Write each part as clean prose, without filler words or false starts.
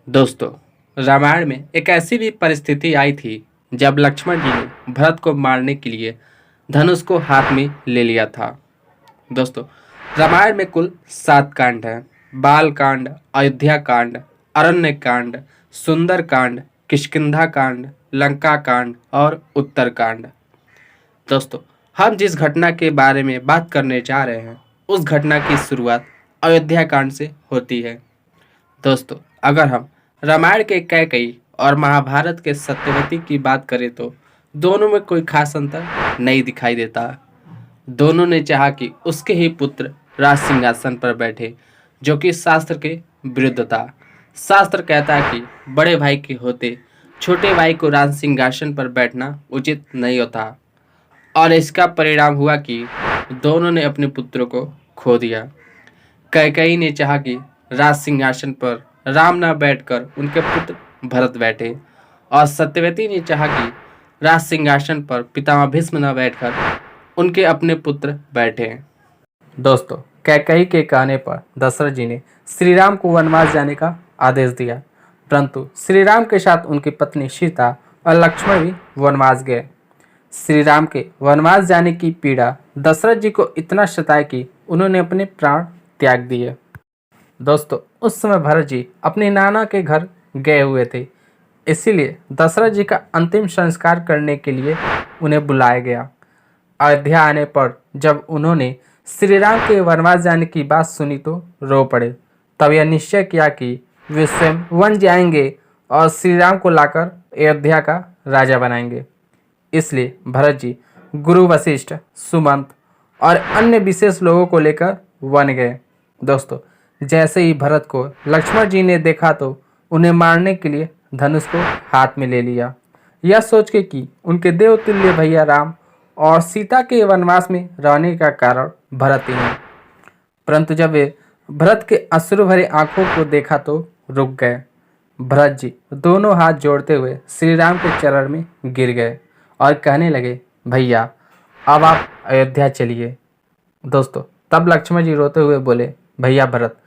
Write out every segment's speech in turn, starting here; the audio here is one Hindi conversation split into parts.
दोस्तों, रामायण में एक ऐसी भी परिस्थिति आई थी जब लक्ष्मण जी ने भरत को मारने के लिए धनुष को हाथ में ले लिया था। दोस्तों, रामायण में कुल 7 कांड हैं। बाल कांड, अयोध्या कांड, अरण्य कांड, सुंदर कांड, किष्किंधा कांड, लंका कांड और उत्तर कांड। दोस्तों, हम जिस घटना के बारे में बात करने जा रहे हैं उस घटना की शुरुआत अयोध्या कांड से होती है। दोस्तों, अगर हम रामायण के कैकेयी और महाभारत के सत्यवती की बात करें तो दोनों में कोई खास अंतर नहीं दिखाई देता। दोनों ने चाहा कि उसके ही पुत्र राज सिंहासन पर बैठे, जो कि शास्त्र के विरुद्ध था। शास्त्र कहता है कि बड़े भाई के होते छोटे भाई को राज सिंहासन पर बैठना उचित नहीं होता, और इसका परिणाम हुआ कि दोनों ने अपने पुत्रों को खो दिया। कैकेयी ने चाहा कि राज सिंहासन पर राम न बैठकर उनके पुत्र भरत बैठे, और सत्यवती ने चाहा कि राज सिंहासन पर पितामह भीष्म न बैठकर उनके अपने पुत्र बैठे। दोस्तों, कैकेयी के कहने पर दशरथ जी ने श्री राम को वनवास जाने का आदेश दिया, परंतु श्री राम के साथ उनकी पत्नी सीता और लक्ष्मण भी वनवास गए। श्री राम के वनवास जाने की पीड़ा दशरथ जी को इतना सताई कि उन्होंने अपने प्राण त्याग दिए। दोस्तों, उस समय भरत जी अपने नाना के घर गए हुए थे, इसीलिए दशरथ जी का अंतिम संस्कार करने के लिए उन्हें बुलाया गया। अयोध्या आने पर जब उन्होंने श्री राम के वनवास जाने की बात सुनी तो रो पड़े। तब यह निश्चय किया कि वे स्वयं वन जाएंगे और श्री राम को लाकर अयोध्या का राजा बनाएंगे। इसलिए भरत जी गुरु वशिष्ठ, सुमंत और अन्य विशेष लोगों को लेकर वन गए। दोस्तों, जैसे ही भरत को लक्ष्मण जी ने देखा तो उन्हें मारने के लिए धनुष को हाथ में ले लिया, यह सोच के कि उनके देवतुल्य भैया राम और सीता के वनवास में रहने का कारण भरत ही है। परंतु जब वे भरत के अश्रु भरे आंखों को देखा तो रुक गए। भरत जी दोनों हाथ जोड़ते हुए श्री राम के चरण में गिर गए और कहने लगे, भैया अब आप अयोध्या चलिए। दोस्तों, तब लक्ष्मण जी रोते हुए बोले, भैया भरत,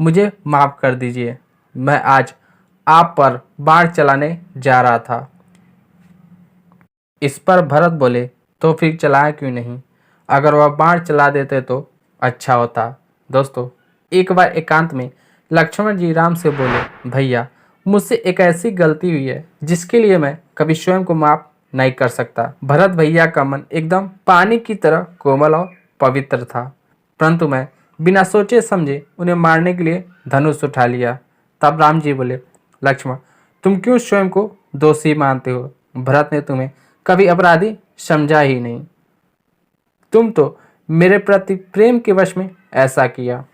मुझे माफ़ कर दीजिए, मैं आज आप पर बाण चलाने जा रहा था। इस पर भरत बोले, तो फिर चलाया क्यों नहीं? अगर वह बाण चला देते तो अच्छा होता। दोस्तों, एक बार एकांत में लक्ष्मण जी राम से बोले, भैया मुझसे एक ऐसी गलती हुई है जिसके लिए मैं कभी स्वयं को माफ नहीं कर सकता। भरत भैया का मन एकदम पानी की तरह कोमल और पवित्र था, परंतु मैं बिना सोचे समझे उन्हें मारने के लिए धनुष उठा लिया। तब राम जी बोले, लक्ष्मण, तुम क्यों स्वयं को दोषी मानते हो? भरत ने तुम्हें कभी अपराधी समझा ही नहीं, तुम तो मेरे प्रति प्रेम के वश में ऐसा किया।